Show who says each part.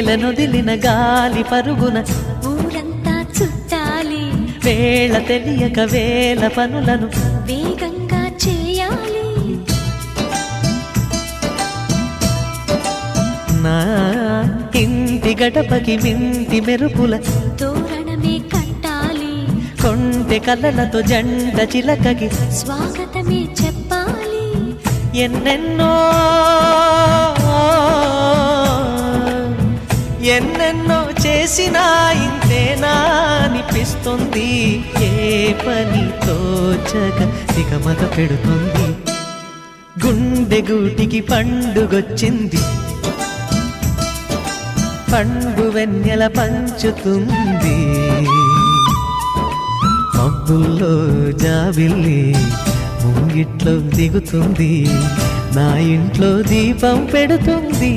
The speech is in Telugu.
Speaker 1: నేలనొదిలిన గాలి పరుగున
Speaker 2: ఊరంతా చుట్టాలి
Speaker 1: వేళ తెలియక వేల పనులను
Speaker 2: వేగంగా చేయాలి
Speaker 1: నా ఇంటి గడపకి వింటి మెరుపుల
Speaker 2: తోరణమే కట్టాలి
Speaker 1: కొంటె కళ్ళలతో జంట చిలకకి
Speaker 2: స్వాగతమే చెప్పాలి
Speaker 1: ఎన్నెన్నో ఎన్నెన్నో చేసినా ఇంతేనా అనిపిస్తుంది ఏ పని తోచక దిగమగ పెడుతుంది గుండె గూటికి పండుగొచ్చింది పండు వెన్నెల పంచుతుంది మబ్బుల్లో జాబిల్లి ముంగిట్లో దిగుతుంది నా ఇంట్లో దీపం పెడుతుంది